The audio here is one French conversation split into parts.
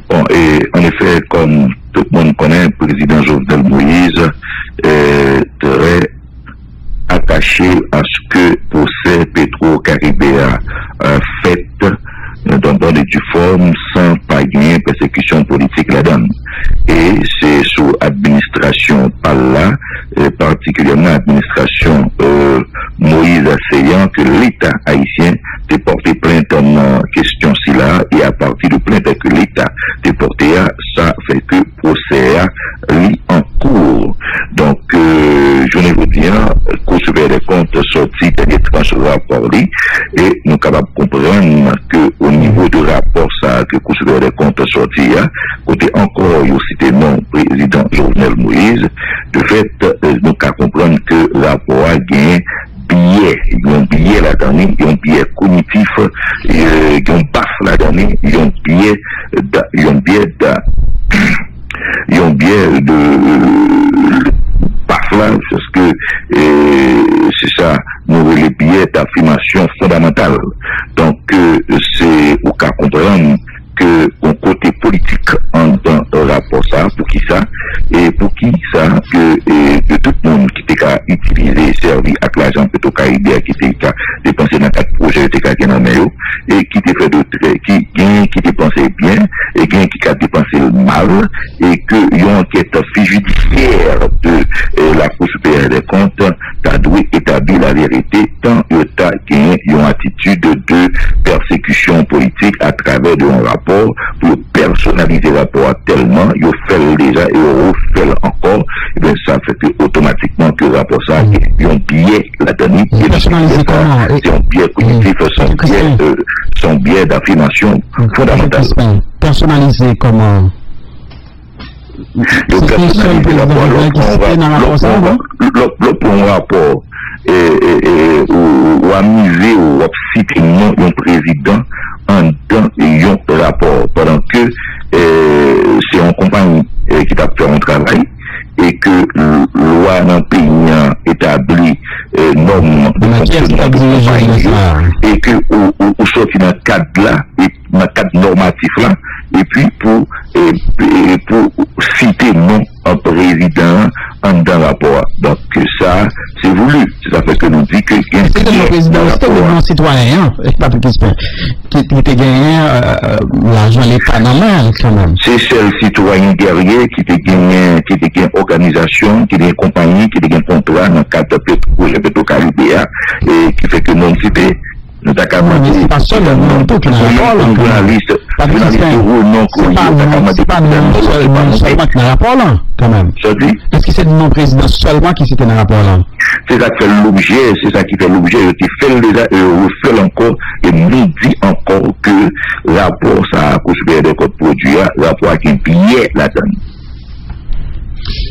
Bon, et en effet, comme tout le monde connaît, le président Jovenel Moïse est très attaché à ce que le procès Petro-Caribéa a fait dans du forme sans pas gagner persécution politique là-dedans. Et c'est sous administration par là, particulièrement administration Moïse Assaillant, que l'État haïtien a porté plainte en question ci là, et à partir de plainte que l'État a porté, ça fait que procès lui en cours. Donc, je ne vous dis, qu'on se fait des comptes sortis des tranches rapport et nous sommes capables de comprendre que au niveau du rapport ça, que qu'on se fait des comptes sortis, côté encore, il cité non président Jovenel Moïse, de fait, nous sommes comprendre que le rapport a gagné biais, il y a un biais là-dedans, il y a un biais cognitif, il y a un baf là-dedans, il y a un biais de parfois, parce que c'est ça, nous les biais d'affirmation fondamentale. Donc, c'est au cas comprendre que au côté politique en dans le rapport ça, pour qui ça, et pour qui ça, que de tout le monde qui était utilisé, servi avec l'argent plutôt qu'à qui était dépensé dans 4 projets, qui était dans mail, et qui était fait d'autres, qui dépensé bien, et qui a dépensé mal, et que une enquête judiciaire de la Cour supérieure des comptes a dû établir la vérité tant il y a une attitude de persécution politique à travers de un rapport pour personnaliser le rapport tellement, il fait déjà et il refait encore, et bien ça fait que automatiquement que le rapport ça, il y a un biais là-dedans, c'est un biais cognitif, son biais d'affirmation fondamentale. Personnaliser comment? Le rapport ou amuser ou citer non un président en dans un rapport pendant que c'est une compagnie qui a fait un travail et que loi dans le pays établit normes de fonctionnement de compagnie et que ou sorti dans le cadre là et dans le cadre normatif là et puis pour citer non un président en dans rapport. Donc ça, c'est voulu. Ça fait que nous dit que c'est le président, c'était un citoyen, pas plus qui était gagné l'argent de l'État normal quand même. C'est seul citoyen guerrier qui était gagné organisation, qui était compagnie, qui était contrat dans le cadre de projet Petro-Caribéa et qui fait que non cité. Mais c'est pas seul le nom qui n'a pas là. C'est pas non seulement qui n'a pas là, quand même. Est-ce que c'est le nom président seulement qui s'était dans le rapport là? C'est ça qui fait l'objet, c'est ça qui fait l'objet. Il fait déjà et refait encore et nous dit encore que le rapport ça a considéré des codes produits, le rapport a qui est biais là-dedans.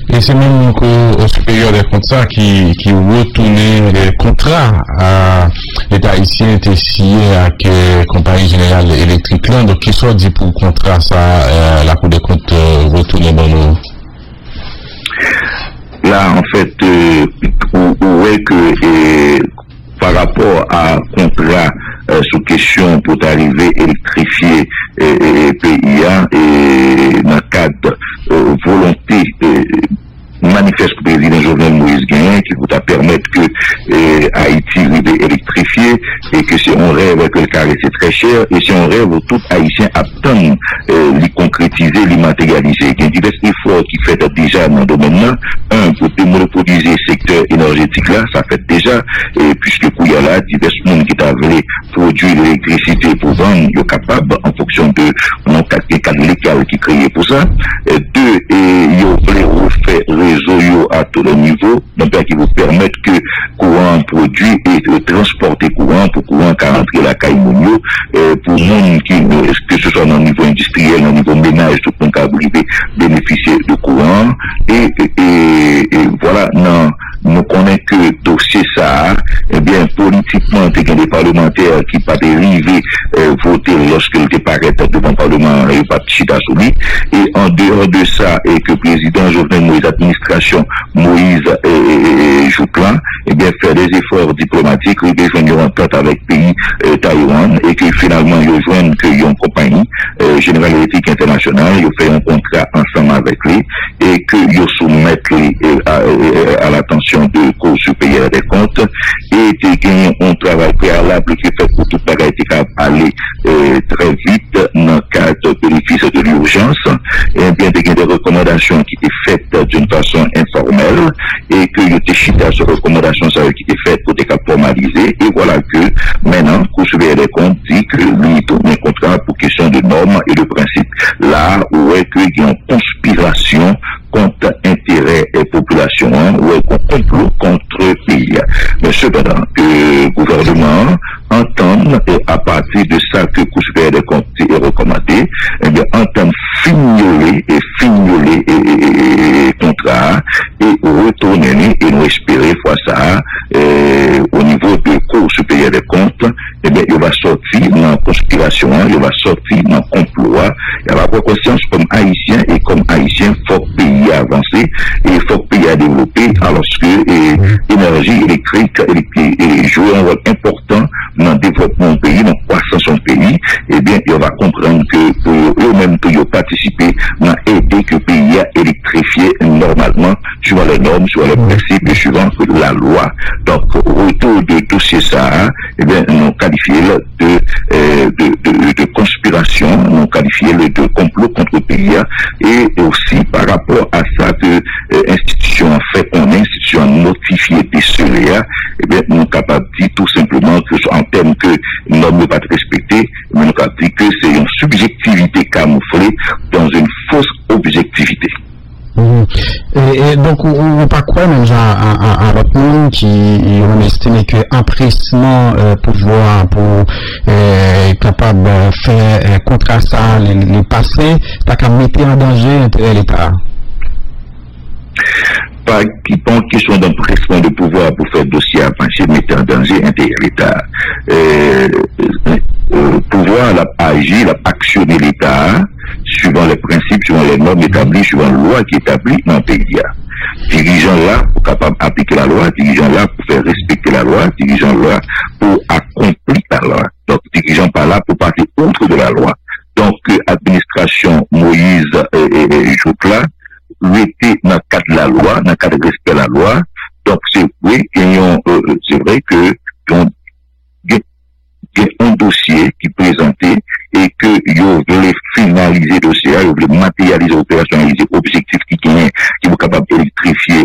Et c'est même au supérieur des contrats qui retournait les contrats à l'État haïtien était signé avec la compagnie générale électrique là, donc qui soit dit pour le contrat ça la Cour des comptes retourner dans nous. Là en fait on voit que par rapport à contrat sous question pour arriver à électrifier PIA et dans le cadre volonté manifeste que le président Jovenel Moïse Gagné qui vous permettre que Haïti arrive électrifié et que c'est un rêve que le carré c'est très cher et c'est un rêve où tout Haïtien attend l'y concrétiser, l'y matérialiser. Il y a divers efforts qui fait déjà dans le domaine-là. Un, pour démonopoliser le secteur énergétique là, ça fait déjà, puisque il y a là divers monde qui avaient produit l'électricité pour vendre, ils sont capables en fonction de cadre légal qui créé pour ça. Deux, ils voulaient refaire réseau à tous les niveaux, donc qui vous permettent que courant produit et transporter courant pour courant qui rentrer la caïmonio, pour monde qui, que ce soit dans le niveau industriel, dans le niveau ménage, tout le monde qui a bénéficier de courant, et voilà, non. Nous connaissons que dossier ça, eh bien, politiquement, il y a des parlementaires qui pas dérivé voter lorsqu'ils étaient paraît devant le Parlement et pas chita sous lui. Et en dehors de ça, et que le président Jovenel Moïse, administration Moïse Jouplan, eh bien, faire des efforts diplomatiques, ils rejoignent en tête avec le pays Taïwan, et que finalement, ils rejoignent qu'il y a une compagnie, General Electric international, ils fait un contrat ensemble avec lui et que ils soumettent à l'attention de Cour supérieure des comptes et ils gagnent un travail préalable qui fait pour tout bagage aller très vite dans le cadre de bénéfice de l'urgence et bien il y a des recommandations qui étaient faites d'une façon informelle et que il y a des chiffres sur recommandations qui étaient faites pour être formalisées et voilà que maintenant Cour supérieure des comptes dit que lui tourne un contrat pour question de normes et de principes. Là où est qu'il y a une conspiration contre intérêt et population, ou est qu'on complot contre pays. Mais cependant, que le gouvernement entend, à partir de ça que le Cour supérieure des comptes est recommandé, eh bien, entend fignoler contrat et retourner et nous espérer fois ça, au niveau de Cour supérieure des comptes, eh bien, il va sortir dans conspiration, il va sortir dans complot, il va avoir conscience comme haïtien et comme haïtien, faut que le pays avancer et il faut que le pays a développé alors que l'énergie électrique joue un rôle important dans le développement du pays, dans la croissance du pays, eh bien, il va comprendre que pour eux-mêmes que ils ont participé dans aider que le pays a électrifié normalement, suivant les normes, suivant les principes, suivant la loi. Donc, autour de tout ça, eh bien, nous qualifions de conspiration, nous qualifions de complot contre le pays, et aussi par rapport à ça que l'institution a fait, on est institution notifiée des ceux-là, eh bien, nous sommes capables de dire tout simplement que en termes que normes ne pas respectées, mais nous avons dit que c'est une subjectivité camouflée dans une fausse objectivité. Et donc, on pas quoi même à votre monde qui ont estimé que empressement pouvoir pour capable de faire contre ça les passés, t'as qu'à mettre en danger l'État. Pas question d'empressement de pouvoir pour faire dossier avancer, mettre en danger l'État. Pouvoir agir, actionner l'État, suivant les principes, suivant les normes établies, suivant la loi qui est établie dans le pays. Dirigeants là pour capable d'appliquer la loi, dirigeants là pour faire respecter la loi, dirigeants là pour accomplir la loi. Donc, dirigeants pas là pour partir outre de la loi. Donc, administration Moïse et Joutla, était dans le cadre de la loi, dans le cadre de respect de la loi. Donc, c'est vrai que il y a un dossier qui est présenté et que vous voulez finaliser le dossier, vous voulez matérialiser, opérationnaliser objectif qui est capable d'électrifier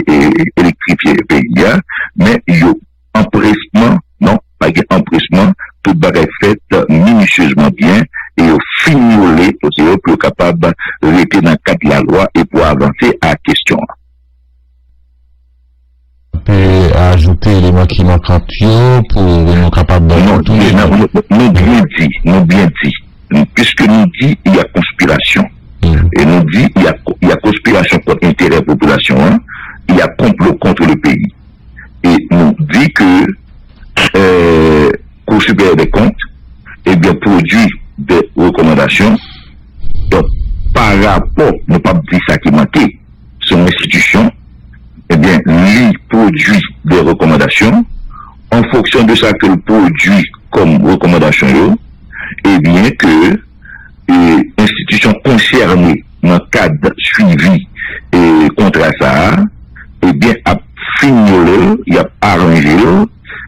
le pays, mais il y a empressement, non, pas empressement, tout bagage fait minutieusement bien et au fignoler dossier pour capable de rester dans le cadre de la loi et pour avancer à la question. Et ajouter l'élément qui manque en tuyau pour nous capables de nous bien dit, puisque nous dit il y a conspiration et nous dit il y a conspiration contre l'intérêt de la population, il y a complot contre le pays et nous dit que Cour supérieure des comptes et bien produit des recommandations. Donc par rapport, ne pas dire ça qui manquait, son institution, eh bien, lui produit des recommandations. En fonction de ça que le produit comme recommandation, eh bien que l'institution concernée dans le cadre suivi et contre ça, eh bien, a fignoler, il a arrangé,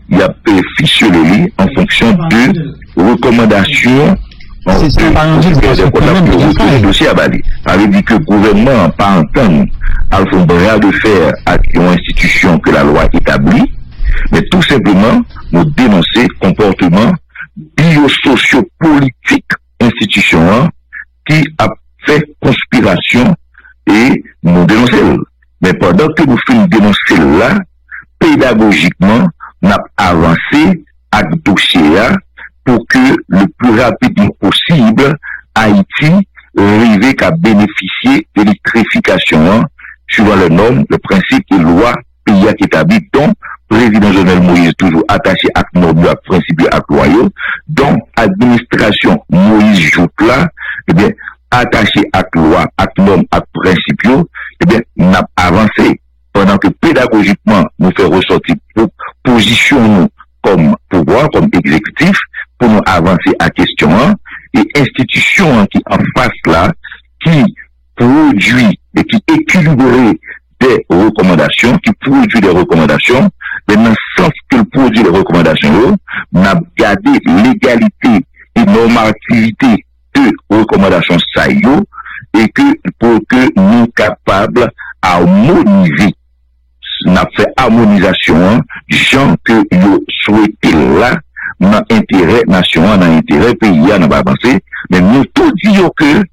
il a ficelé en fonction de recommandations. C'est pas un dossier à Bali. Ça veut dire que le gouvernement n'a pas entendu à fond de faire à une institution que la loi établit, mais tout simplement nous dénoncer comportement bio-socio-politique institution qui a fait conspiration et nous dénoncer. Mais pendant que nous faisons dénoncer là, pédagogiquement, nous avons avancé avec le dossier pour que le plus rapidement possible, Haïti arrive à bénéficier de l'électrification suivant les normes, le principe et loi pays qui établit, dont le président Jovenel Moïse toujours attaché à normes, à principe et à loi, dont administration Moïse Joutla, eh bien, attaché à loi, à normes, à principe, eh bien, nous avons avancé pendant que pédagogiquement nous fait ressortir position nous comme pouvoir, comme exécutif, pour nous avancer à question 1, et institution qui en face là, qui produit et qui équilibre des recommandations, mais dans le sens que le produit des recommandations, on a gardé l'égalité et normativité de recommandations ça et que pour que nous soyons capables d'harmoniser, on a fait harmonisation, gens que nous souhaitons là, dans l'intérêt national, dans l'intérêt pays, on va avancer, mais nous tout disons que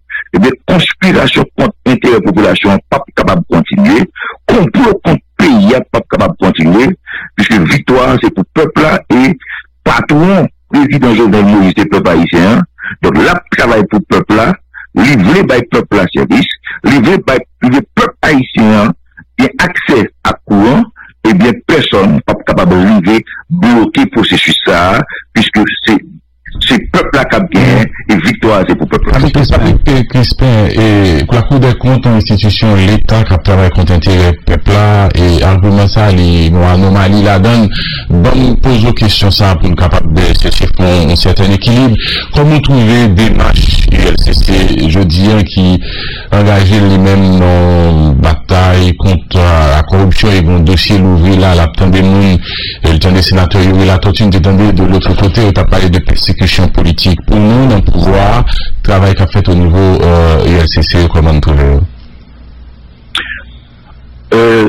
conspiration contre l'intérêt de la population pas capable de continuer, complot contre le pays pas capable de continuer, puisque victoire c'est pour le peuple là et patron, président Jovenel Moïse, c'est le peuple haïtien. Donc là, travail pour le peuple là, livrer par le peuple là service, livrer par le peuple haïtien, et accès à courant, et bien personne n'est pas capable de livrer, bloquer le processus ça, puisque c'est le peuple là qui a gagné, et victoire c'est pour le peuple. Avec Crispin, et la Cour des comptes en institution, l'État qui a travaillé contre l'intérêt peuple là, et argument ça, les anomalies là-dedans, bon, pose aux questions ça pour être capable de chercher un certain équilibre. Comment trouver des marches ULCC, je dis, qui engagent les mêmes dans bataille contre la corruption et un dossier l'ouvrir là, la temps des monde, le temps des sénateurs, il y a la tortue de l'autre côté, on a parlé de persécution politique. Pour nous, dans le pouvoir, travail qu'a fait au niveau ULCC, comment on trouve?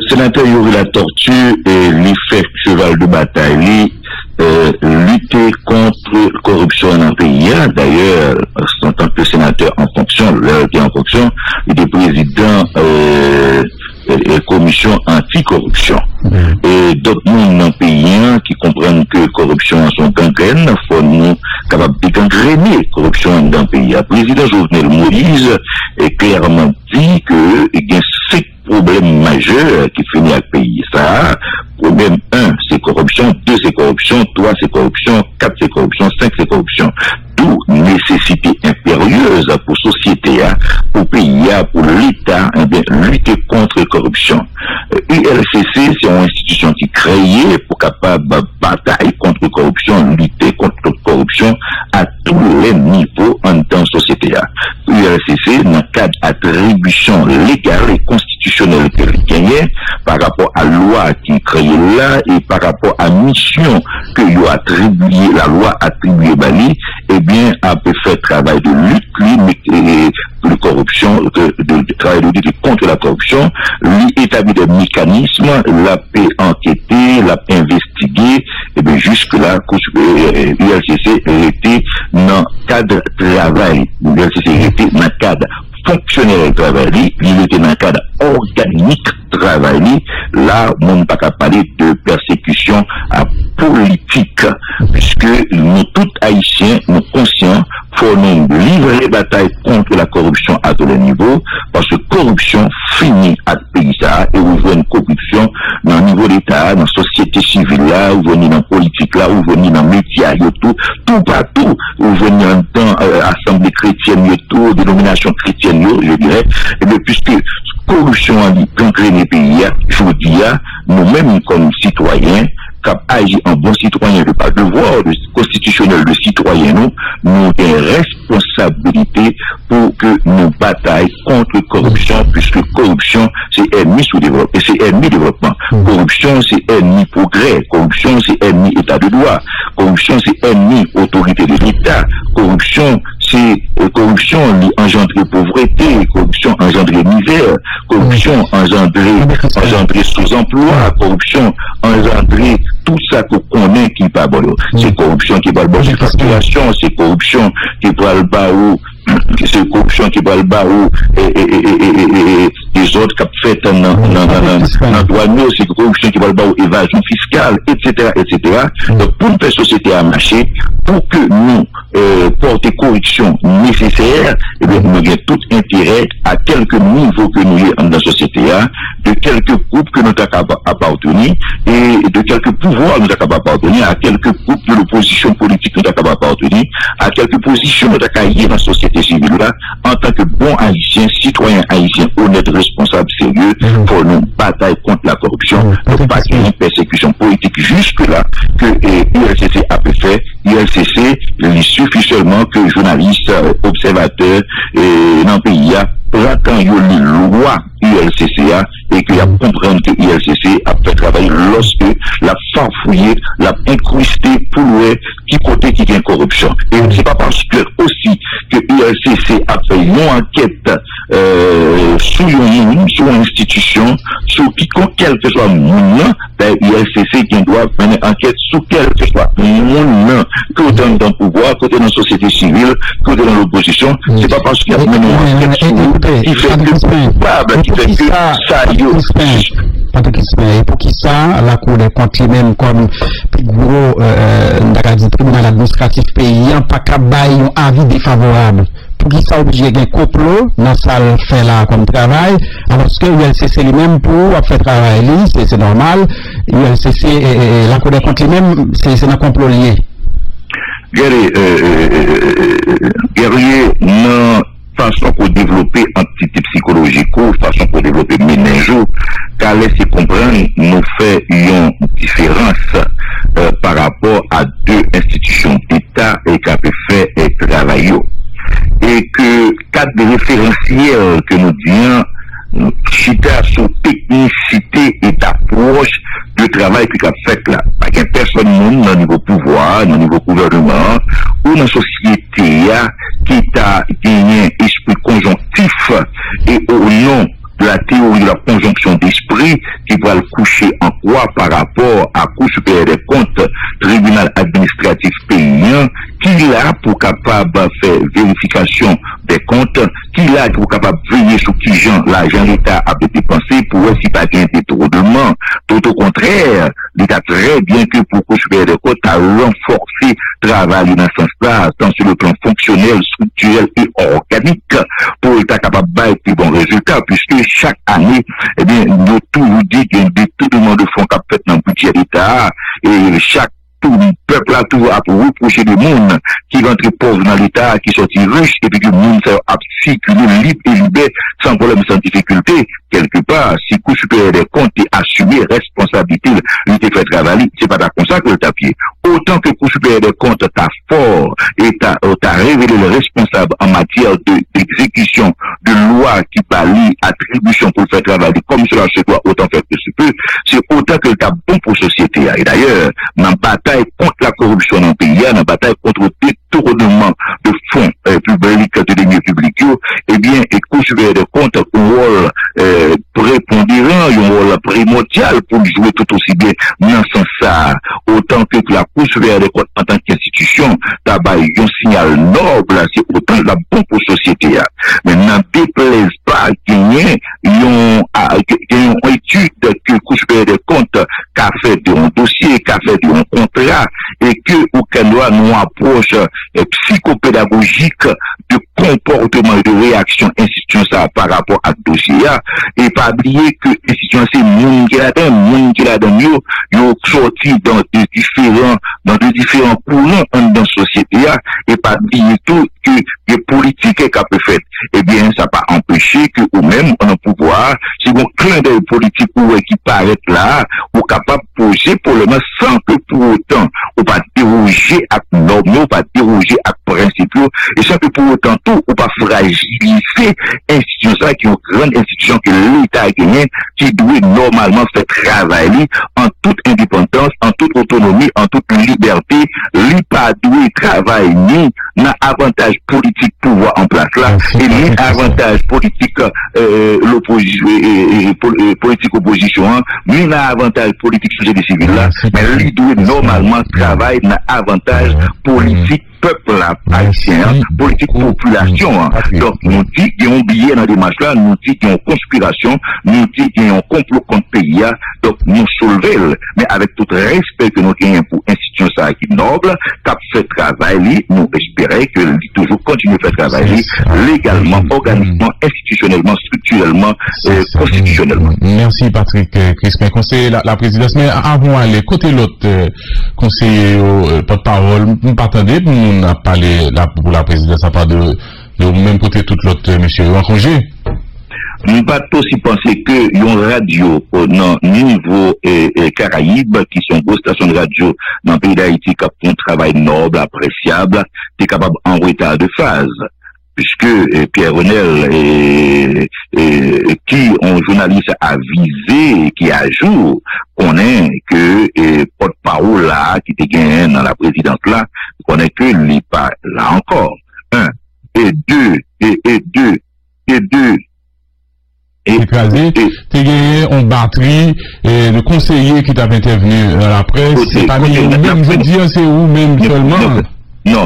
Sénateur Yuri La Tortue et l'effet cheval de bataille, lutter contre la corruption dans le pays. D'ailleurs, en tant que sénateur en fonction, il était président de la commission anti-corruption. Et d'autres monde dans le pays qui comprennent que la corruption sont gangrène, il faut nous capables de gangréner la corruption dans le pays. Le président Jovenel Moïse est clairement dit que il y a 5 problèmes majeurs qui finissent avec le pays. Ça, problème 1, c'est corruption, 2, c'est corruption, 3, c'est corruption, 4, c'est corruption, 5, c'est corruption. D'où nécessité impérieuse pour la société, pour le pays, pour l'État, lutter contre la corruption. ULCC, c'est une institution qui est créée pour capable de bataille contre la corruption, lutter contre la corruption à tous les niveaux en tant que société. ULCC, dans le cadre d'attribution légale et constitutionnelle qu'elle gagnait par rapport à la loi qui est créée là et par rapport à la mission que la loi attribuée Bali, eh bien, a pu faire travail de lutte, de corruption, de travail de lutte contre la corruption, lui établit des mécanismes, l'a pu enquêter, l'a pu investiguer, et bien jusque-là, l'ULCC était dans le cadre de travail, l'ULCC était dans le cadre fonctionnel travail, il était dans le cadre organique travail, là, on ne peut pas parler de persécution politique, puisque nous, tous haïtiens, nous conscients, faut nous livrer les batailles contre la corruption à tous les niveaux, parce que corruption finit à pays ça, et vous voyez une corruption dans le niveau d'État, dans la société civile là, vous voyez dans la politique là, vous voyez dans les médias, tout partout, vous voyez dans l'Assemblée chrétienne, tout, dénomination chrétienne, je dirais, et bien, puisque corruption a gangrène les pays, je vous dis, nous-mêmes comme citoyens, cap agir en bon citoyen, de pas devoir constitutionnel de citoyen, nous avons une responsabilité pour que nous bataillons contre la corruption, puisque corruption, c'est ennemi sous-développement, et c'est ennemi développement. Corruption, c'est ennemi progrès. Corruption, c'est ennemi état de droit. Corruption, c'est ennemi autorité de l'État. Corruption engendre pauvreté. Corruption engendre misère. Corruption engendre sous-emploi. Corruption engendre tout ça qu'on connaît qui pas bon. C'est corruption qui va le bon facturation, c'est corruption qui va le bas ou c'est corruption qui va le bas ou et les autres qui fait dans douanier, c'est corruption qui va le bas ou évasion fiscale, etc. Donc pour une société à marcher, pour que nous porter corruption nécessaire, et bien nous avons tout intérêt à quelque niveau que nous sommes dans la société, de quelques groupes que nous sommes capables d'appartenir et de quelques pouvoirs nous sommes capables d'appartenir, à quelques groupes de l'opposition politique nous sommes capables d'appartenir, à quelques positions nous sommes capables dans la société civile là, en tant que bons haïtiens, citoyens haïtiens, honnêtes, responsables, sérieux, pour nous batailler contre la corruption, pour pas qu'il y ait une persécution politique jusque là que ULCC a pu faire. ULCC ULCC, il suffit seulement que journalistes, observateurs, dans le pays, quand il y a une loi ULCCA et qu'il y a comprendre que ULCC a fait travail lorsque la farfouillé, l'a incrusté pour le qui côté qui gagne corruption. Et c'est pas parce que aussi que ULCC a fait une enquête sur une institution, sur quiconque quel que soit le monde, ben ULCC qui doit faire une enquête sur quel que soit le monde, que dans le pouvoir, que dans la société civile, que dans l'opposition. C'est pas parce qu'il y a une enquête sur qui fait que coupable, qui fait que ça y et pour qui ça, la Cour des comptes lui-même comme plus gros tribunal administratif paysan, pas qu'à bailler un avis défavorable. Pour qui ça obligé d'un complot, dans ça fait là comme travail, alors que l'ULCC lui-même pour faire travail, c'est normal, l'ULCC et la Cour des comptes lui-même, c'est un complot lié. Guerrier, non. Façon pour développer entité psychologique, façon pour développer ménageur, car laisser comprendre nous fait une différence par rapport à deux institutions d'État et qui a fait travailler. Et que quatre référentiels que nous disons, chita sur technicité et d'approche de travail qui a fait là. Parce que personne monde dans le niveau pouvoir, dans le niveau gouvernement, ou dans la société qui a gagné esprit conjonctif et au nom de la théorie de la conjonction d'esprit qui va le coucher en quoi par rapport à Cour supérieure des comptes, tribunal administratif paysan, qui là pour capable faire vérification des comptes, qui là pour capable veiller sur qui l'argent l'État a dépensé pour voir si pas qu'il y a des détournements. Tout au contraire, l'État très bien que pour Cour supérieure des comptes a renforcé le travail dans ce sens-là, tant sur le plan fonctionnel, structurel et organique, pour être capable de des bons résultats, puisque chaque année, eh bien, nous toujours dit qu'il y a des détournements de fonds qu'a fait dans le budget d'État, et chaque tout le peuple a toujours à reprocher le monde qui rentre pauvre dans l'État, qui sortit riche, et puis que le monde a circulé libre et libre, sans problème, sans difficulté. Quelque part, si Cour supérieure des comptes est assumé responsabilité, il te fait travailler, c'est pas comme ça que le tapis. Autant que Cour supérieure des comptes t'a fort et t'a révélé le responsable en matière d'exécution de loi qui pallie attribution pour le faire travailler, comme cela se doit, autant faire que se peut, c'est autant que t'as bon pour la société. Et d'ailleurs, dans la bataille contre la corruption dans le pays, dans la bataille contre le détournement de fonds publics, de deniers publics, eh bien, et Cour supérieure des comptes, un rôle prépondérant, un rôle primordial pour jouer tout aussi bien dans ce sens, autant que la Cour supérieure des comptes en tant qu'institution, tabac, un signal noble, c'est autant la bonne pour la société. Mais n'en déplaise pas qu'il y ait une étude que Cour supérieure des comptes qu'a fait d'un dossier, qu'a fait d'un contrat, et que aucun doit nous approche psychopédagogique de comportement et de réaction institution ça par rapport à ce dossier et pas oublier que institution c'est monde qui l'a dans yo sorti dans de différents courants dans la société et pas oublier tout que les politiques qu'a fait eh bien ça pas empêché que ou même en pouvoir c'est bon clin d'œil politique qui paraît là ou capable de poser pour le moment sans que pour autant ou pas déroger à normes ou pas déroger à principes et sans que pour autant tout ou pas fragiliser institution ça qui est une grande institution que l'État a gagné qui doit normalement faire travailler en toute indépendance, en toute autonomie, en toute liberté, l'État doit travailler ni dans avantage politique pouvoir en place là et ni avantage politique l'opposition politique opposition ni dans avantage politique société civile là mais il doit normalement travailler dans avantage politique peuple haïtien, politique population. Donc, nous dit qu'il y a un billet dans la démarche là, nous dit qu'il y a une conspiration, nous dit qu'il y a un complot contre le pays. Donc, nous soulevons, mais avec tout respect que nous avons pour l'institution ça qui est noble, qui fait travail, nous espérons que toujours continue à faire travail légalement, organiquement, institutionnellement, structurellement, constitutionnellement. Merci Patrick Crispin. Conseiller la présidence, mais avant d'aller côté l'autre conseiller porte-parole, nous partons on a parlé là pour la présidence à part de même côté tout l'autre monsieur en congé. nous pas aussi penser que une radio dans niveau Caraïbes qui sont grosses stations de radio dans le pays d'Haïti qui font un travail noble, appréciable, est capable en retard de phase. Puisque Pierre Renel qui un journaliste avisé, qui est à jour, connaît que porte-parole là, qui était gagné dans la présidence là, connaît que il n'est pas là encore. Un. Et deux. Écrasé, t'es gagné en batterie, et le conseiller qui t'a intervenu dans la presse, c'est pas même, je dis, c'est où même seulement. Non,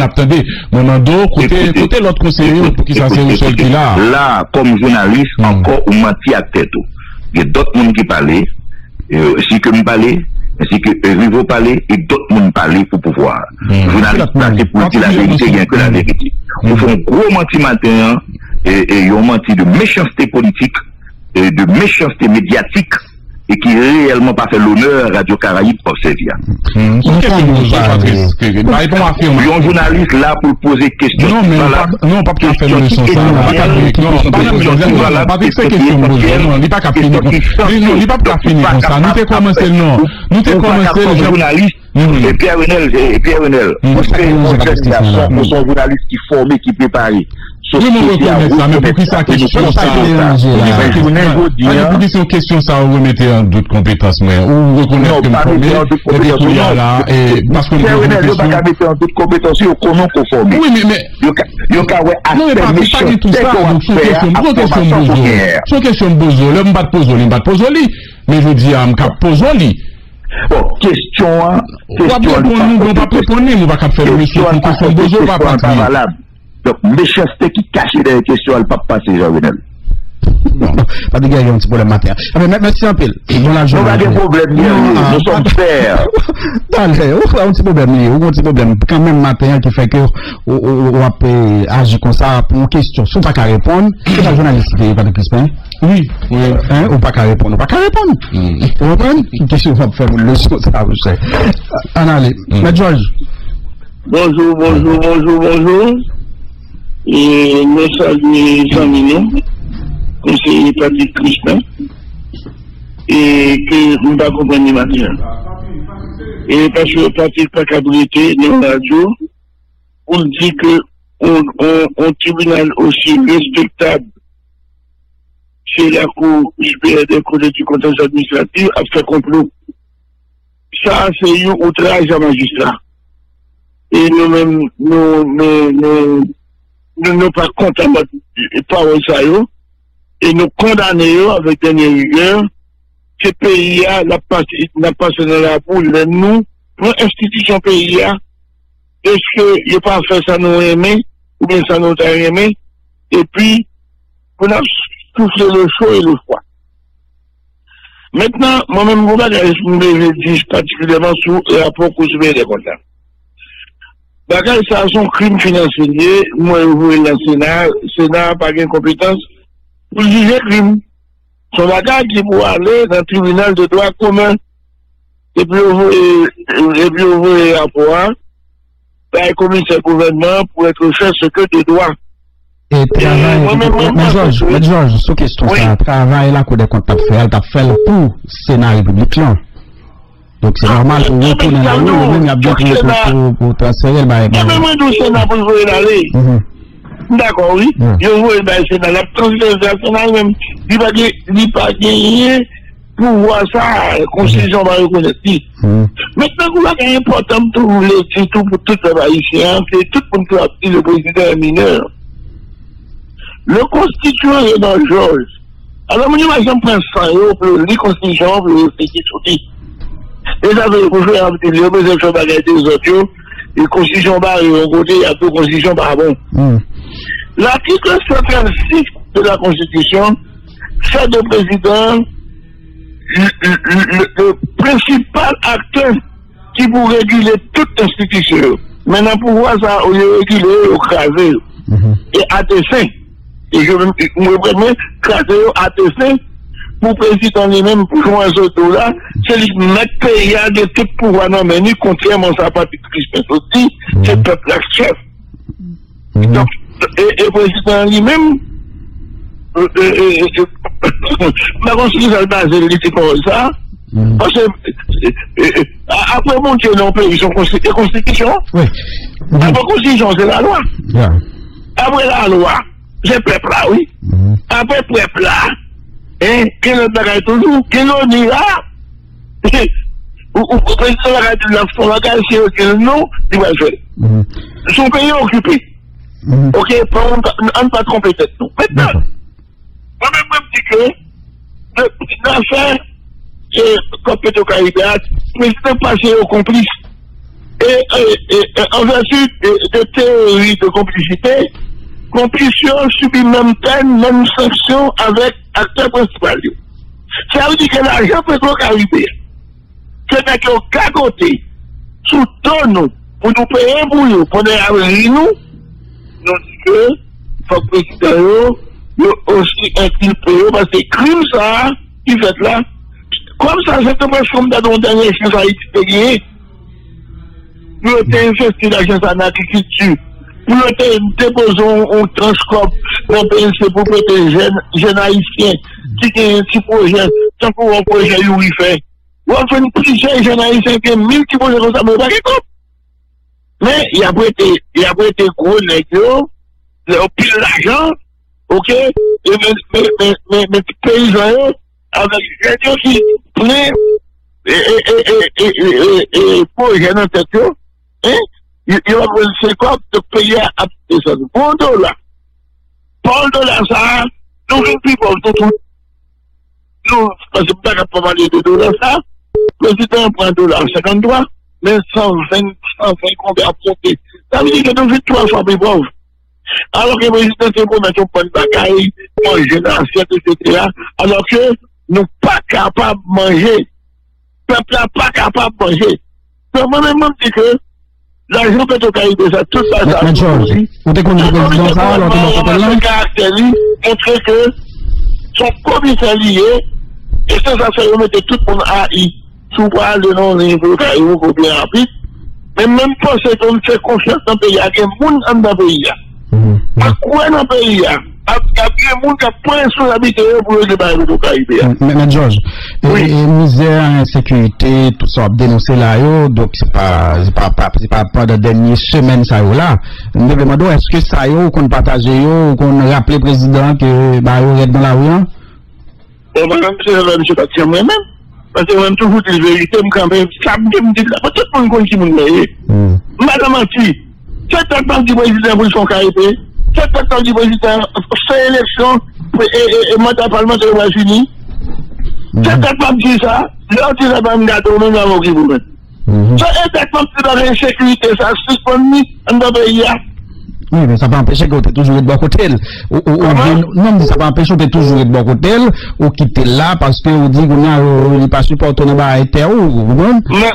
attendez, côté l'autre conseiller, pour qui ça c'est le seul qui l'a. Là, comme journaliste, encore, on menti à tête. Il y a d'autres monde qui parlaient, si que me parlait, ainsi que Rivo parlait, et d'autres monde parlaient pour pouvoir. Journaliste, c'est pour dire la vérité, rien que la vérité. On fait un gros menti matin, et on menti de méchanceté politique, et de méchanceté médiatique, et qui réellement pas fait l'honneur à Radio Caraïbes observer. Un journaliste là pour poser question. Non, mais non, pas pour faire le son ça. Pas fait question. Non, il pas qu'à finir. Non, il pas qu'à finir comme ça. Nous t'ai commencé non. Nous t'ai commencé le journaliste. Et Pierre Renel. Vous sont journalistes qui formés, qui préparés. Oui, nous reconnaissons ça, mais pour qui ça question ça? Pour qui c'est une question ça, vous remettez en doute compétence, mais ou reconnaissez que le premier est là, et parce que nous avons une question. Pas mettre en doute compétence, au comment conformer. Oui, mais. Il y a non, mais pas du tout ça, donc son question bozo, là, m'bat posoli, mais je dis, m'cap posoli. Bon, question, on va pas répondre, on va faire le monsieur, une question bozo, on va pas valable. Donc, méchanceté qui cache des questions, elle ne peut pas passer, Jean-Renel. Non, pas de gars, il y a un petit problème matin. Mais merci un peu. On n'a pas de problème, nous sommes frères. On a un petit problème, quand même matin, qui fait que on peut agir comme ça pour une question. Si on n'a pas qu'à répondre, c'est la journaliste qui n'est pas de Crispin. Oui. On n'a pas qu'à répondre. Vous comprenez? Une question, on va faire une leçon, ça, vous savez. Allez, M. George. Bonjour. Et nous saluons Jean-Mignon, conseiller Patrick Crispin, et que nous ne pas comprendre matin. Et parce que Patrick pas cabrité dans la radio, on dit que un tribunal aussi respectable chez la Cour supérieure des cours du contentieux administratif a fait complot. Ça, c'est un outrage à magistrat. Et nous-mêmes, nous ne pas contents de parole ça et nous condamnons avec dernière rigueur ce pays n'a passé dans la boule nous pour institution pays est-ce que il pas fait ça nous aimer ou bien ça nous a aimé et puis on a soufflé le chaud et le froid. Maintenant moi-même je me dis particulièrement sur le rapport qu'on se des comptes. Bagay, ça, son crime financier, moi, je vois le Sénat n'a pas de compétence pour juger crime. Son bagay qui pour aller dans le tribunal de droit commun, et puis on voit le rapport, le commissaire gouvernement pour être chef secret de droit. Et mais Georges, sur question ça, travail là, qu'on a fait pour Sénat République là. Donc c'est normal pour retourner dans l'eau, même il y a bien pour transférer le bail. Mais moi, je suis là pour jouer l'aller. D'accord, oui. Je vois le bail, c'est dans la transfération même. Il va pas gagner pour voir ça, la Constitution va reconnaître. Maintenant, vous avez important pour les dire pour tout le haïtien, c'est tout le monde qui a dit le président est mineur. Le constituant est dans Georges. Alors, moi, je prends 100 € pour les constitutions, pour les constitutions. Et ça veut dire que je vais faire des autres, et constitution par un côté, il y a deux constitutions par bon. L'article 56 de la Constitution fait de président le principal acteur qui peut réguler toute institution. Maintenant, pour voir ça, on est régulé, on crase, et à dessein. Et je me permets, craser à dessein, pour président lui-même, pour jouer un autre là, c'est lui mettre pays à de tout pouvoir non, mais ni contrairement à sa partie Crispin aussi, c'est le peuple chef. Donc, et président lui-même, ma constitution est basée sur ça. Parce que après monter dans le pays, son constitution. Oui. Après constitution, c'est la loi. Yeah. Après la loi, c'est peuple là, oui. Après peuple là, quel est le toujours, quel est le là, ou président de la République, c'est non, il va le faire. Son pays est occupé. Ok, on ne pas tromper tête. Maintenant, moi-même, je dis que l'affaire, comme Petro-Caribé, le président passé aux complices. Et en vertu de théorie de complicité, complicité subit même peine, même sanction avec acteur principal. Ça veut dire que l'argent Petro-Caribé, c'est un cagoté sous tonneau pour nous payer pour nous, pour nous abrir nous disons que il faut que le président aussi inculpé parce que crime ça qui fait là, comme ça c'est presque comme dans le dernier chance à Haïti. Nous avons investi l'argent en agriculture. Nous avons déposé un transcorp dans le PNC pour protéger les jeunes haïtiens qui ont un petit projet, tant qu'on a un projet où il fait. Nous avons plusieurs jeunes haïtiens qui ont 1000 petits projets comme ça, mais pas de compte. Mais il y a été gros négociations, il y a pile l'argent, ok, mais paysans, avec des gens qui plein et projets dans la tête, il va prendre 50 de payer à ça. Pour $1. Pour $1, ça, nous ne plus pour tout. Nous, parce que pas capable de parler de $, ça, le président prend $53, mais 120 combien à porter. Ça veut dire que nous sommes 3 fois plus pauvres. Alors que le président se promet qu'on prend de bagaille, manger dans l'assiette, etc. Alors que nous ne sommes pas capables de manger. Le peuple n'est pas capable de manger. Donc, moi-même, je dis que l'argent Petro-Caribé, ça, tout ça, ça. Mais Georges, vous êtes connu le président ça, alors que vous montrer que son commissaire lié, et ça fait remettre tout le monde à I. Sous bras de non, il faut bien rapide. Mais même pas, c'est qu'on fait confiance dans le pays, il y a des gens dans le pays. Mais quoi dans le pays? Il y a des gens qui ont point sur l'habitude pour le débat de Caribé. Mais Georges, misère, insécurité, tout ça, dénoncer là, donc c'est pas de dernière semaine ça là. Nous me demandons est-ce que ça qu'on partage qu'on rappelle le président que il est dans la rue? Bon, madame, c'est là, je pas dire moi-même. Parce que même toujours dire la vérité, ça me dit là, tout le monde connaît qui me dit. Madame Anti, c'est le temps du président pour son Caribé. C'est le temps du président fait élection et mandat parlementaire aux États-Unis. C'est le temps de ça, l'autre dit ça va me gâter, même avant qu'il vous mette. C'est le temps de l'insécurité, ça suspend dans le pays. Oui, mais ça va empêcher que tu es toujours de bon côté. Non, mais ça va empêcher que tu es toujours de bon côté ou quitter là parce que on dit qu'on n'est pas supporté dans la terre ou non. Mais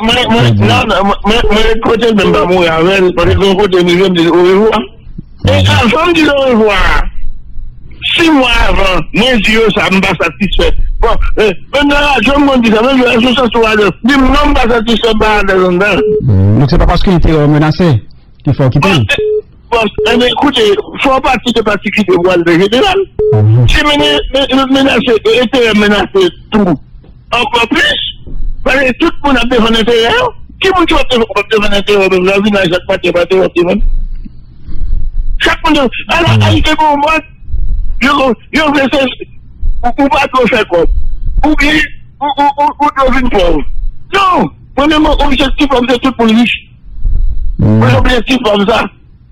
côté même pas mourir avec, parce que côté nous sommes au revoir. Et avant de le revoir, 6 mois avant, mes yeux, ça ne m'a pas satisfait. Bon, maintenant, je me dis ça, même je suis sur la lèvre. Je ne m'a pas satisfait par les gens. Donc, c'est pas parce qu'il était menacé qu'il faut quitter. Écoutez, il faut partir de parti qui est le général. Si menacé, était menacé tout, encore plus, parce que tout le monde a besoin d'intérieur. Qui vous dit que vous avez besoin d'intérieur dans la vie, dans chaque parti, chaque monde, alors, à ce moment, vous pas trop faire quoi? Ou bien, vous devez une pauvre. Non, mon objectif, c'est tout le monde riche. Mon objectif, comme ça.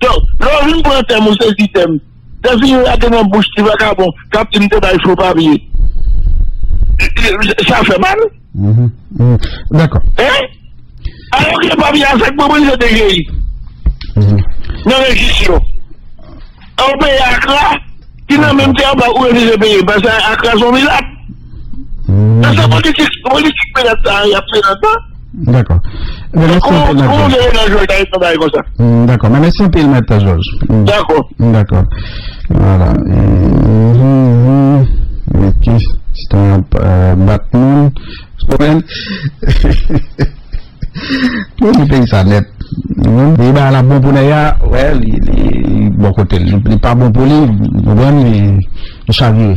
Donc, l'origine pour un thème, c'est ce thème. Dans une réaction en bouche, tu vas bon, quand tu me dis, il faut pas oublier. Ça fait mal. D'accord. Alors qu'il n'y a pas bien, c'est pour moi, je dégage. Non, mais j'y suis. On paye Accra, qui n'a même pas où est le pays, parce que Accra sont mis là. C'est ça, politique, mais là, il y a plein de temps. D'accord. D'accord. Mais merci un peu, Maître Georges. D'accord. D'accord. Voilà. C'est un Batman. Tout le pays ça net. Il va à la bon pour ouais, il bon côté. Il n'est pas bon pour lui. Xavier.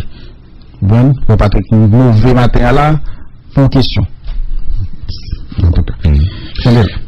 Bon, on pas être mauvais matin là, pour une question. En tout cas.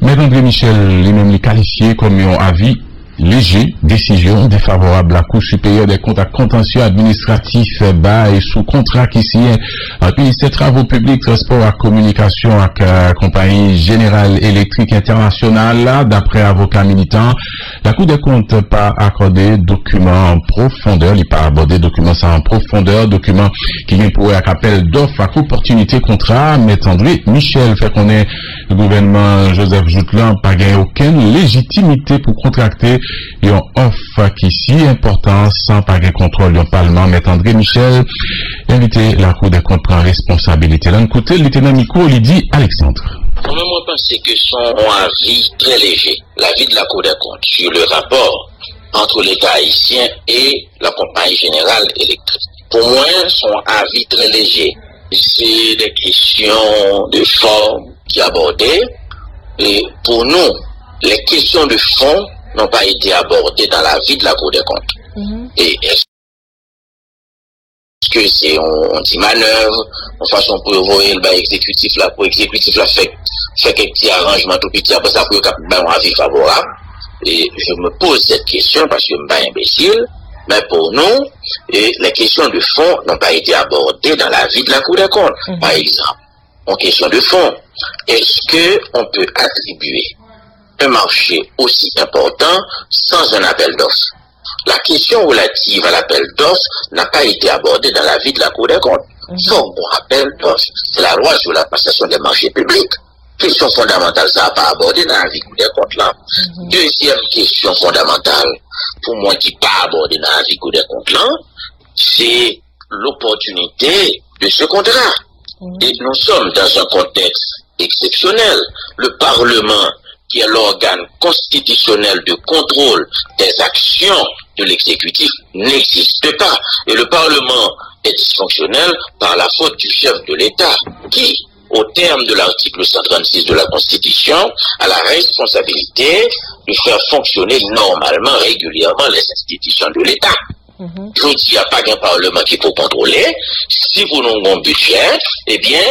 Mais André Michel, lui-même, est qualifié comme un avis léger, décision défavorable à la Cour supérieure des comptes à contentieux administratif bas et sous contrat qui signe entre le ministère des Travaux publics, Transport et Communication avec la Compagnie Générale Électrique Internationale. D'après avocat militant, la Cour des comptes n'a pas accordé document en profondeur, il n'a pas abordé document ça en profondeur, document qui vient pour un appel d'offres à opportunité contrat. Mais André Michel fait qu'on est le gouvernement Joseph Joutlan n'a pas gagné aucune légitimité pour contracter une offre qui est si importante sans pas de contrôle du Parlement. Mais André Michel, invité la Cour des comptes prend responsabilité. D'un côté, le lieutenant Miko, il dit Alexandre. Moi, je pense que son avis très léger, l'avis de la Cour des comptes sur le rapport entre l'État haïtien et la Compagnie Générale Électrique. Pour moi, son avis très léger, c'est des questions de forme qui est abordées. Et pour nous, les questions de fond n'ont pas été abordées dans l'avis de la Cour des comptes. Et est-ce que c'est une petite manœuvre, une façon pour envoyer le exécutif là, pour l'exécutif là fait quelques petits arrangements tout petit, après ça pour un avis favorable. Et je me pose cette question parce que je ne suis pas imbécile, mais pour nous, les questions de fond n'ont pas été abordées dans l'avis de la Cour des comptes. Par exemple, en question de fond, est-ce qu'on peut attribuer un marché aussi important sans un appel d'offres? La question relative à l'appel d'offres n'a pas été abordée dans l'avis de la Cour des comptes. Son bon appel d'offres, c'est la loi sur la passation des marchés publics. Question fondamentale, ça n'a pas abordé dans l'avis des comptes là. Deuxième question fondamentale, pour moi qui pas abordée dans l'avis des comptes là, c'est l'opportunité de ce contrat. Et nous sommes dans un contexte exceptionnel. Le Parlement, qui est l'organe constitutionnel de contrôle des actions de l'exécutif, n'existe pas. Et le Parlement est dysfonctionnel par la faute du chef de l'État, qui, au terme de l'article 136 de la Constitution, a la responsabilité de faire fonctionner normalement, régulièrement les institutions de l'État. Je dis, il n'y a pas qu'un Parlement qui peut contrôler. Si vous n'avez un budget, eh bien,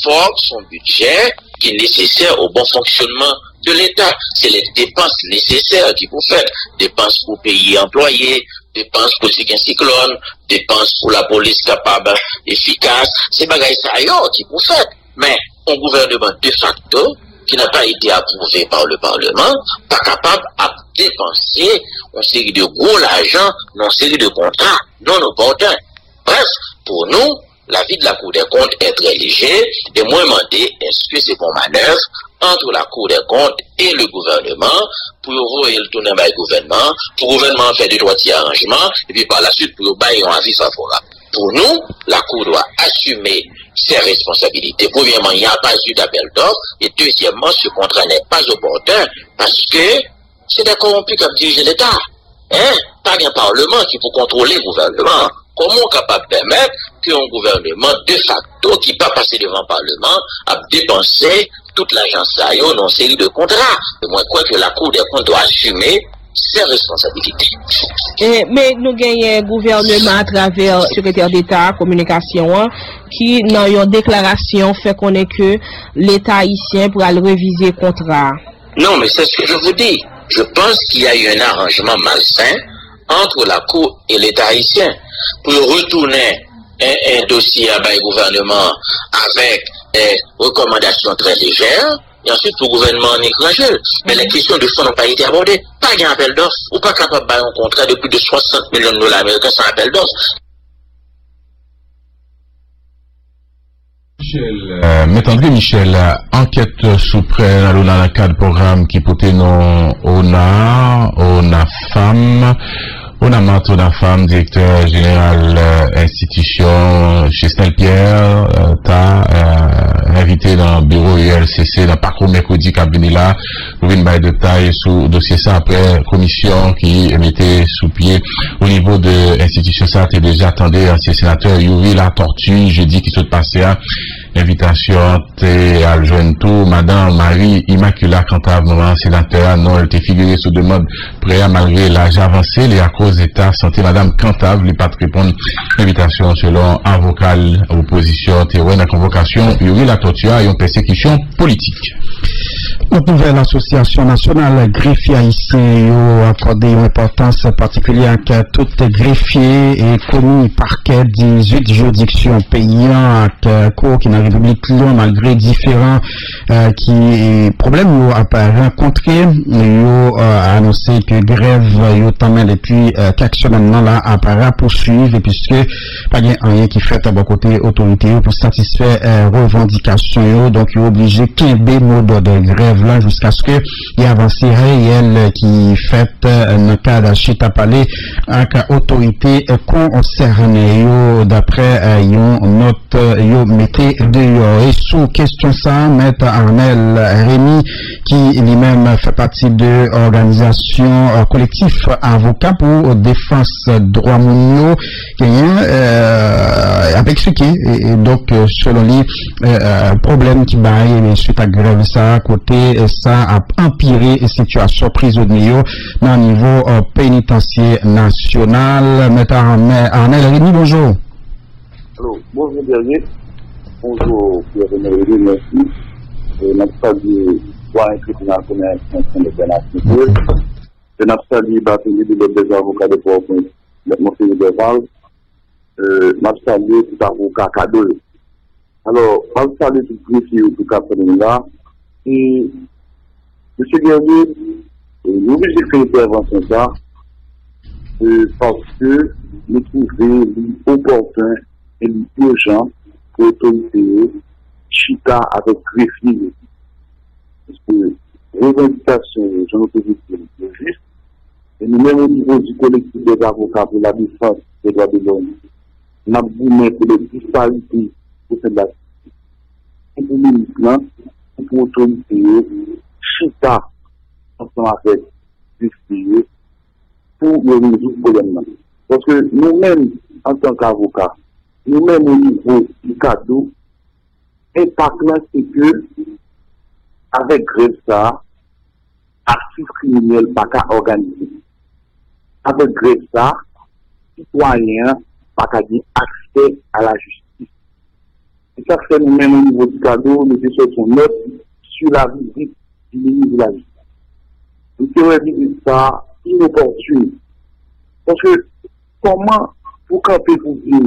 faut son budget qui est nécessaire au bon fonctionnement de l'État. C'est les dépenses nécessaires qu'il faut faire. Dépenses pour payer employés, dépenses pour un cyclone, dépenses pour la police capable, efficace. C'est bagaille ça qui faut faire. Mais un gouvernement de facto qui n'a pas été approuvé par le Parlement, pas capable à dépenser une série de gros l'argent dans une série de contrats non opportuns. Bref, pour nous, l'avis de la Cour des comptes est très léger et moi demander est-ce que c'est pour manœuvre entre la Cour des comptes et le gouvernement pour envoyer le tourner par le gouvernement, pour le gouvernement faire des droits d'arrangement et puis par la suite pour bailler un avis favorable. Pour nous, la Cour doit assumer ses responsabilités. Premièrement, il n'y a pas eu d'appel d'offres. Et deuxièmement, ce contrat n'est pas opportun parce que c'est des corrompus qui dirigent l'État. Pas un Parlement qui peut contrôler le gouvernement. Comment on est capable de permettre qu'un gouvernement de facto qui pas passer devant le Parlement a dépensé toute l'argent ça dans une série de contrats? Et moi, je crois que la Cour des comptes doit assumer ses responsabilités. Mais nous gagnons un gouvernement à travers le secrétaire d'État, communication, qui, dans une déclaration, fait connaître que l'État haïtien pourra le réviser le contrat. Non, mais c'est ce que je vous dis. Je pense qu'il y a eu un arrangement malsain entre la Cour et l'État haïtien pour retourner un dossier à le gouvernement avec des recommandations très légères. Et ensuite, pour le gouvernement en écranger. Mais les questions de fonds n'ont pas été abordées. Pas un appel d'offres. Ou pas capable de faire un contrat de plus de 60 millions de dollars américains sans appel d'offres. Maître André Michel, enquête suprême dans le cadre programme qui portait non ONA femme, directeur général institution Chesnel Pierre, invité dans le bureau ULCC dans le parcours mercredi qui a venu là pour une baille de taille sur le dossier ça après commission qui mettait sous pied au niveau de l'institution ça était déjà attendu ancien sénateur Yuri La Tortue jeudi qui s'est passé invitation à jeune tout Madame Marie Immaculata Cantave, maman sénateur, non, elle était figurée sous demande prêt malgré l'âge avancé, et à cause d'état santé, Madame Cantave, lui pas de répondre invitation selon avocat opposition, théorie de la convocation, il y aurait la torture et une persécution politique. Notre nouvelle association nationale greffier haïtien a accordé une importance particulière à tout greffier et commis parquet 18 juridictions payantes cours qui dans la République Lyon malgré différents problèmes rencontrés. Ils ont annoncé que grève yo tant depuis quelques semaines là apparaît poursuivre et puisque pas rien qui fait à bon côté autorité pour satisfaire revendications donc ils sont obligés de mot de grève là jusqu'à ce que il y a avancé réel qui fait dans le cas d'Achita Palais avec autorité concernée d'après yon note yo mettez dehors et sous question ça maître Arnel Rémy qui lui-même fait partie de organisation collectif avocat pour défense droit mounio qui a expliqué et donc selon lui problème qui baille suite à grève ça à côté ça a empiré la situation prisonnière dans le niveau pénitentiaire national. Maître Arnel Rémy, bonjour. Alors, bonjour dernier. Bonjour Pierre-René, merci. Notre salut doit tribunal commercial de Bénin. Notre salut Barthélémy des avocats de Port-au-Prince, mon fils de Val. Notre salut tout avocat cadeau. Alors, notre salut tout greffier tout cas là. Et Monsieur Guerrier, nous obligés de faire intervention ça parce que nous trouvons opportun et urgent pour l'autorité chita avec greffier. Parce que revendication, j'en ai dit juste, et nous-mêmes au niveau du collectif des avocats pour la défense des droits de l'homme, nous avons voulu pour les disparités pour faire de la pour l'uniquement pour l'autorité chita ensemble avec greffier pour résoudre le problème. Parce que nous-mêmes, en tant qu'avocats, nous-mêmes au niveau du cadeau, l'impact là, c'est que, avec grève ça, actifs criminels pas qu'à organiser. Avec grève ça, citoyens pas qu'à avoir accès à la justice. Et ça fait nous-mêmes au niveau du cadeau, nous faisons note sur la visite du ministre de la Justice. Nous avons dit ça inopportune. Parce que comment vous camper pour dire,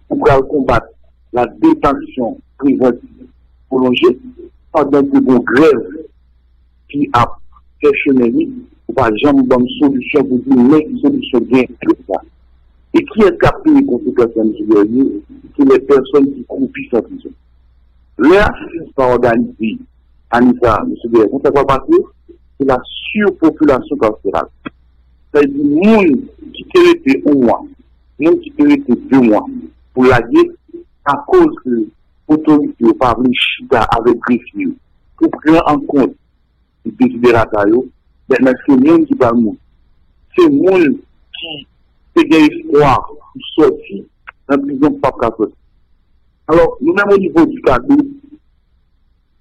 pour combattre la détention préventive prolongée pendant que vos grèves qui a questionné, ou par exemple, bonne solution pour dire, mais une solution bien que ça. Et qui est capté les conséquences de c'est les personnes qui croupissent en prison. L'assistance pas organisée, Anissa, M. Guerrier, vous savez quoi passer? C'est la surpopulation carcérale. C'est-à-dire, monde qui peut rester un mois, monde qui peut rester 2 mois, pour la guerre, à cause de l'autorité ou par les chita avec greffier, pour prendre en compte les désidérata, maintenant c'est le monde qui va mourir. C'est le monde qui peut gagner espoir pour sortir dans la prison pas sortir. Alors, nous-mêmes au niveau du cadeau,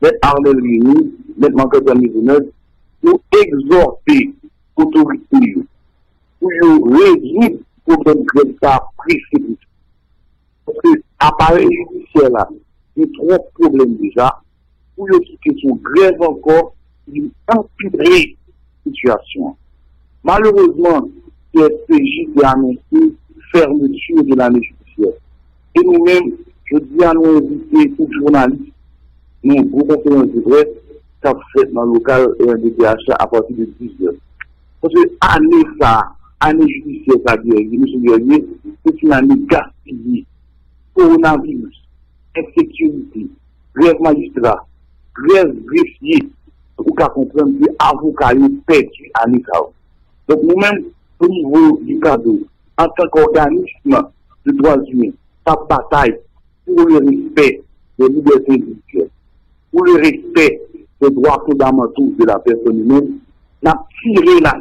les Arnel Rémy, les manqueurs de Maisonneuve, nous exhorter l'autorité pour résoudre le problème de ça précipité. Parce que l'appareil judiciaire là, il y a 3 problèmes déjà, pour quitter son grève encore, il empirer la situation. Malheureusement, CSPJ a annoncé fermeture de l'année judiciaire. Et nous-mêmes, je dis à nous inviter tous les journalistes, nous, vous conférence de presse, ça fait dans le local RNDTH à partir de 10h. Parce que année judiciaire, ça dit, M. Guerrier, c'est une année gaspillée. Coronavirus, insécurité, grève magistrat, grève greffier, pour qu'à comprendre que l'avocat est perdu à l'État. Donc nous-mêmes, au niveau du cadeau, en tant qu'organisme de droits humains, sa bataille pour le respect des libertés individuelles, pour le respect des droits fondamentaux de la personne humaine, n'a tiré la